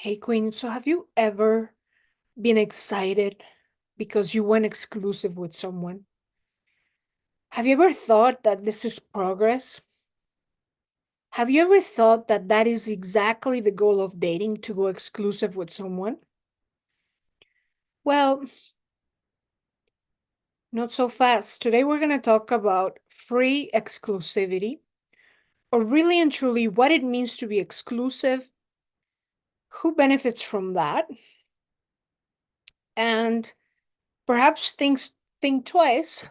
Hey, Queen, so have you ever been excited because you went exclusive with someone? Have you ever thought that this is progress? Have you ever thought that that is exactly the goal of dating, to go exclusive with someone? Well, not so fast. Today we're going to talk about free exclusivity, or really and truly what it means to be exclusive, who benefits from that, and perhaps think twice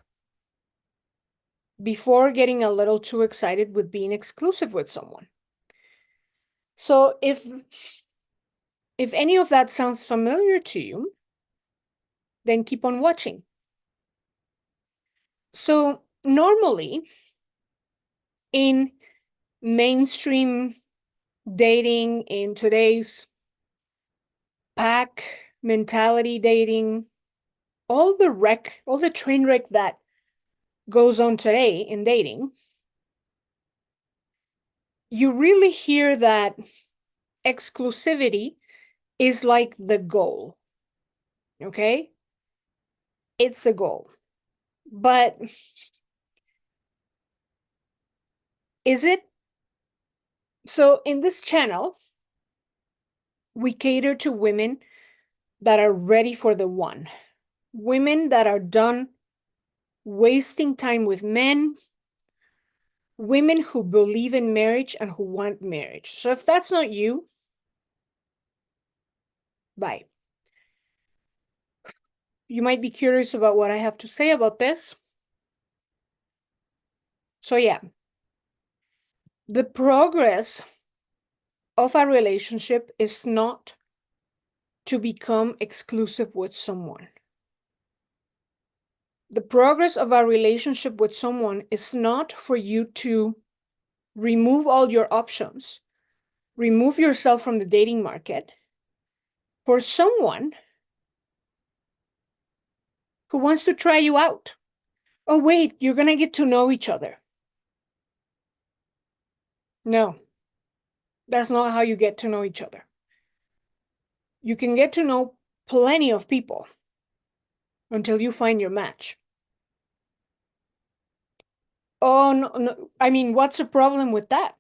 before getting a little too excited with being exclusive with someone. So if any of that sounds familiar to you, then keep on watching. So normally in mainstream dating, in today's pack mentality dating, all the train wreck that goes on today in dating, you really hear that exclusivity is like the goal. Okay? It's a goal. But is it? So in this channel, we cater to women that are ready for the one. Women that are done wasting time with men. Women who believe in marriage and who want marriage. So if that's not you, bye. You might be curious about what I have to say about this. So yeah, the progress of a relationship is not to become exclusive with someone. The progress of a relationship with someone is not for you to remove all your options, remove yourself from the dating market for someone who wants to try you out. Oh, wait, you're going to get to know each other. No, that's not how you get to know each other. You can get to know plenty of people until you find your match. Oh, no, I mean, what's the problem with that?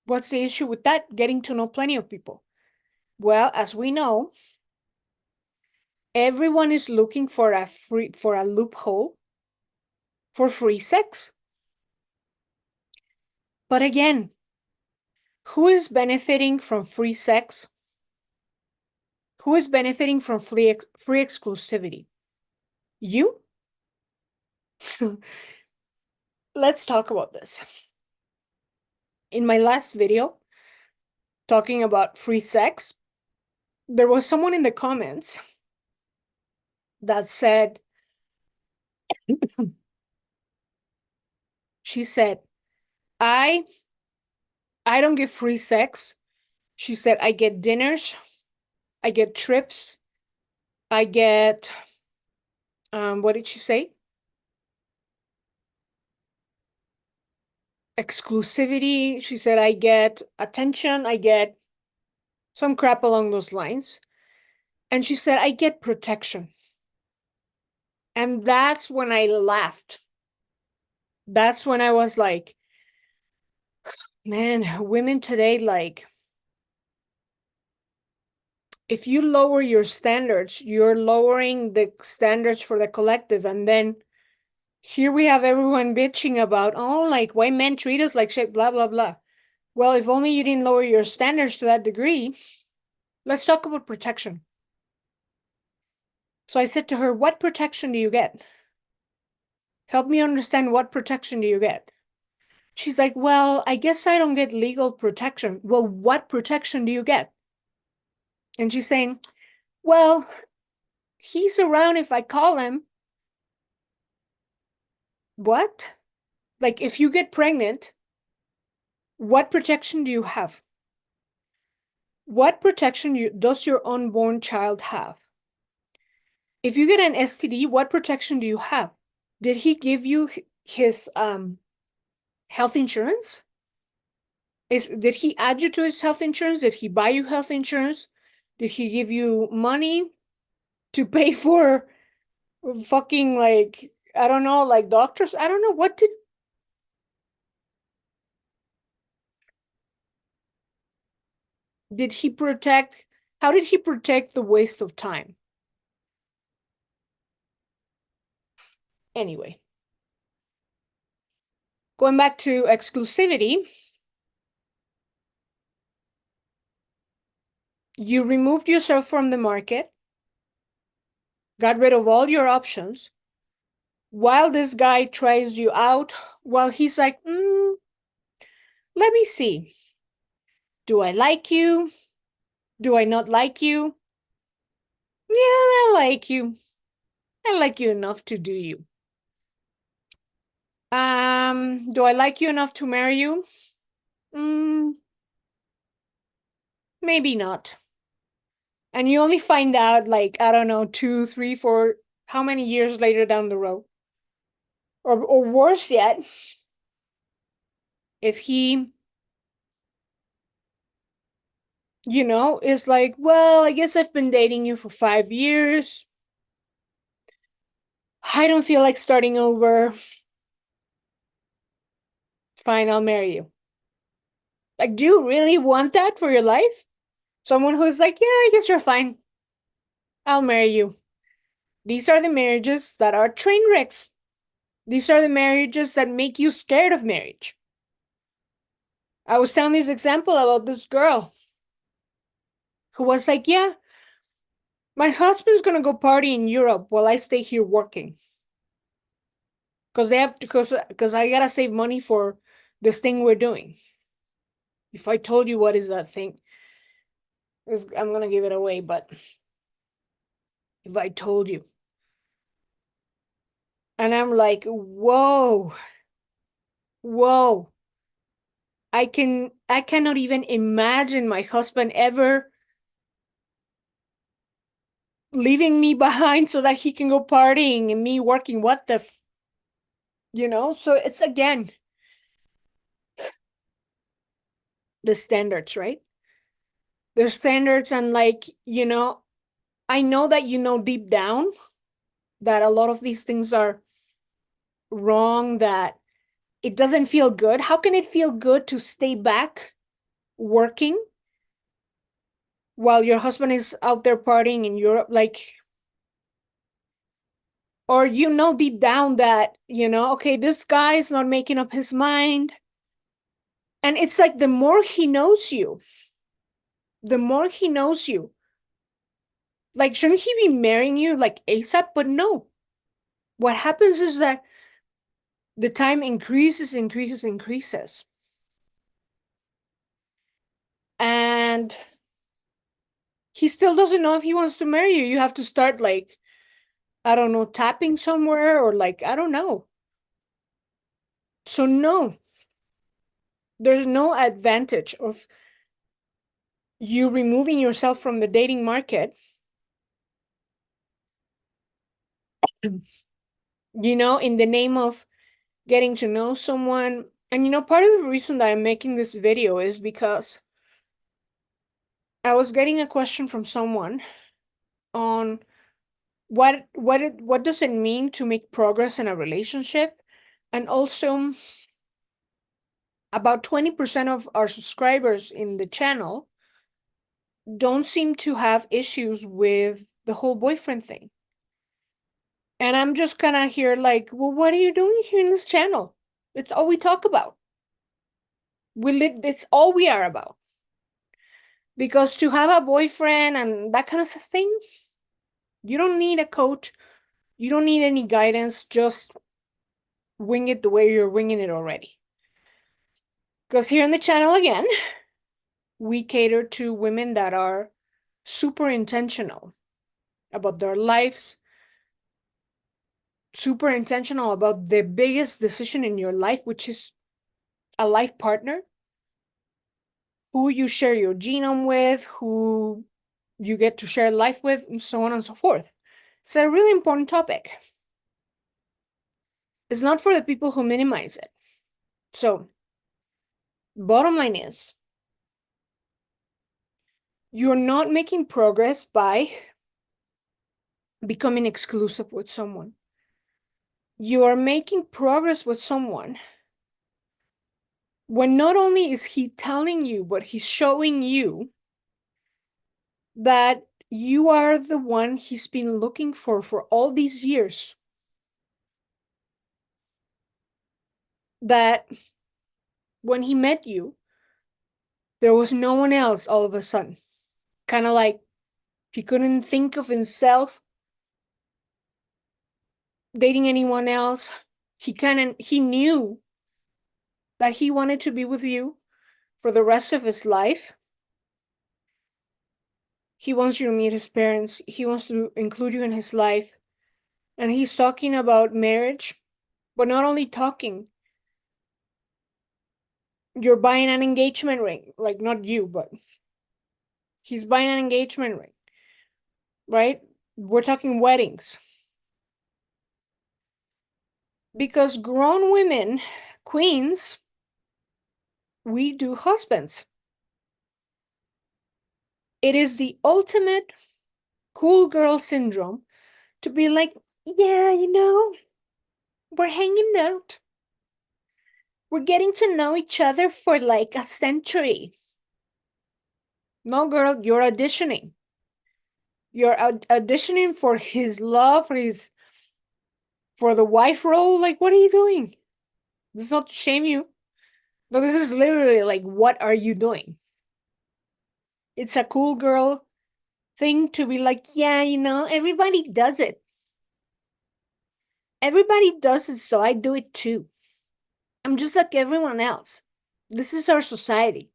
What's the issue with that? Getting to know plenty of people. Well, as we know, everyone is looking for a loophole for free sex. But again, who is benefiting from free sex? Who is benefiting from free exclusivity? You? Let's talk about this. In my last video, talking about free sex, there was someone in the comments that said, she said, I don't get free sex. She said, I get dinners, I get trips, I get, what did she say? Exclusivity. She said, I get attention, I get some crap along those lines. And she said, I get protection. And that's when I laughed. That's when I was like, man, women today, like, if you lower your standards, you're lowering the standards for the collective. And then here we have everyone bitching about, oh, like, why men treat us like shit, blah, blah, blah. Well, if only you didn't lower your standards to that degree. Let's talk about protection. So I said to her, what protection do you get? Help me understand, what protection do you get? She's like, well, I guess I don't get legal protection. Well, what protection do you get? And she's saying, well, he's around if I call him. What? Like, if you get pregnant, what protection do you have? What protection does your unborn child have? If you get an STD, what protection do you have? Did he give you his health insurance? Did he add you to his health insurance? Did he buy you health insurance? Did he give you money to pay for fucking, like, I don't know, like doctors? I don't know what did he protect? How did he protect the waste of time? Anyway, going back to exclusivity, you removed yourself from the market, got rid of all your options, while this guy tries you out, while he's like, let me see. Do I like you? Do I not like you? Yeah, I like you. I like you enough to do you. Do I like you enough to marry you? Mm, maybe not. And you only find out, like, I don't know, 2, 3, 4, how many years later down the road? Or worse yet, if he, is like, well, I guess I've been dating you for 5 years. I don't feel like starting over. Fine, I'll marry you. Like, do you really want that for your life? Someone who's like, yeah, I guess you're fine. I'll marry you. These are the marriages that are train wrecks. These are the marriages that make you scared of marriage. I was telling this example about this girl who was like, yeah, my husband's gonna go party in Europe while I stay here working. Because I gotta save money for this thing we're doing. If I told you what is that thing, I'm gonna give it away, but if I told you. And I'm like, whoa, whoa. I cannot even imagine my husband ever leaving me behind so that he can go partying and me working. What the so it's again the standards, right? The standards, and like, I know that deep down that a lot of these things are wrong, that it doesn't feel good. How can it feel good to stay back working while your husband is out there partying in Europe? Like, or deep down that, okay, this guy is not making up his mind. And it's like the more he knows you, the more he knows you. Like, shouldn't he be marrying you like ASAP? But no. What happens is that the time increases, increases, increases. And he still doesn't know if he wants to marry you. You have to start, like, I don't know, tapping somewhere, or like, I don't know. So no, there's no advantage of you removing yourself from the dating market, in the name of getting to know someone. And part of the reason that I'm making this video is because I was getting a question from someone on what does it mean to make progress in a relationship. And also, about 20% of our subscribers in the channel don't seem to have issues with the whole boyfriend thing. And I'm just kind of here like, well, what are you doing here in this channel? It's all we talk about. It's all we are about. Because to have a boyfriend and that kind of thing, you don't need a coach. You don't need any guidance. Just wing it the way you're winging it already. Because here on the channel, again, we cater to women that are super intentional about their lives, super intentional about the biggest decision in your life, which is a life partner, who you share your genome with, who you get to share life with, and so on and so forth. It's a really important topic. It's not for the people who minimize it. So, bottom line is, You're not making progress by becoming exclusive with someone. You are making progress with someone when not only is he telling you, but he's showing you that you are the one he's been looking for all these years. That when he met you, there was no one else all of a sudden. Kind of like he couldn't think of himself dating anyone else. He knew that he wanted to be with you for the rest of his life. He wants you to meet his parents. He wants to include you in his life. And he's talking about marriage, but not only talking. You're buying an engagement ring. Like, not you, but he's buying an engagement ring, right? We're talking weddings. Because grown women, queens, we do husbands. It is the ultimate cool girl syndrome to be like, yeah, we're hanging out. We're getting to know each other for like a century. No, girl, you're auditioning. You're auditioning for his love, for the wife role. Like, what are you doing? This is not to shame you. No, this is literally like, what are you doing? It's a cool girl thing to be like, yeah, everybody does it. Everybody does it, so I do it too. I'm just like everyone else. This is our society.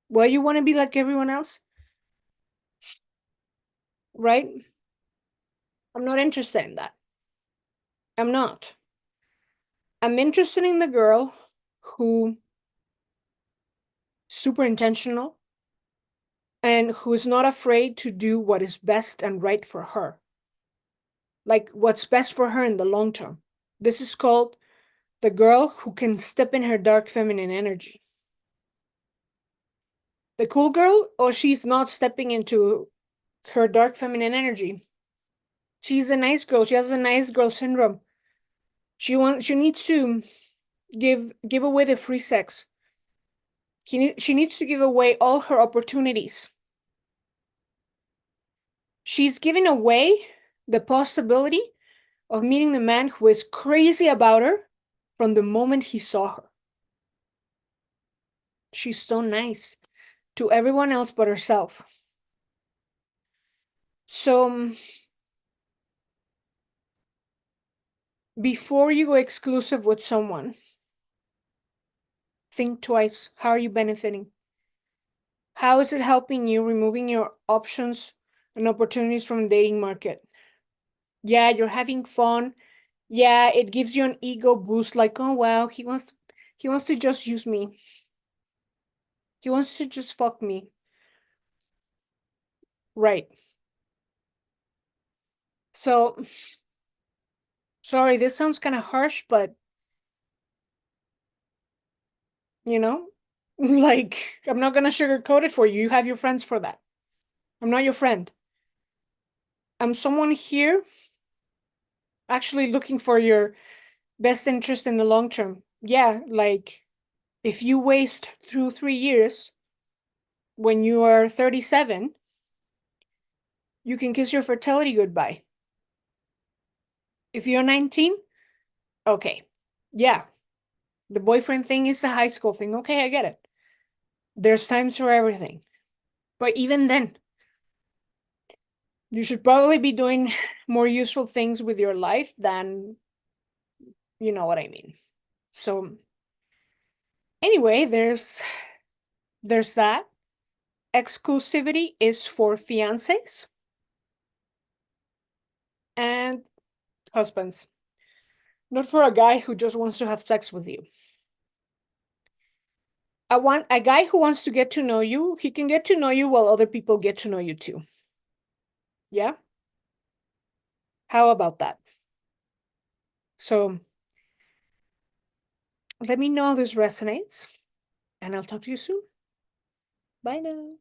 Well, you want to be like everyone else? Right? I'm not interested in that. I'm not. I'm interested in the girl who super intentional and who is not afraid to do what is best and right for her. Like what's best for her in the long term. This is called the girl who can step in her dark feminine energy. The cool girl, or she's not stepping into her dark feminine energy. She's a nice girl. She has a nice girl syndrome. She needs to give away the free sex. She needs to give away all her opportunities. She's giving away the possibility of meeting the man who is crazy about her from the moment he saw her. She's so nice to everyone else but herself. So before you go exclusive with someone, think twice. How are you benefiting? How is it helping you removing your options and opportunities from the dating market? Yeah, you're having fun. Yeah, it gives you an ego boost like, oh wow, he wants to just use me. He wants to just fuck me. Right. So, sorry, this sounds kind of harsh, but you know, like I'm not gonna sugarcoat it for you. You have your friends for that. I'm not your friend. I'm someone here actually looking for your best interest in the long term. Yeah, like if you waste through 3 years when you are 37, you can kiss your fertility goodbye. If you're 19, okay. Yeah, the boyfriend thing is a high school thing. Okay, I get it. There's times for everything. But even then, you should probably be doing more useful things with your life than, you know what I mean. So anyway, there's that. Exclusivity is for fiancés and husbands, not for a guy who just wants to have sex with you. I want a guy who wants to get to know you. He can get to know you while other people get to know you too. Yeah? How about that? So let me know how this resonates, and I'll talk to you soon. Bye now.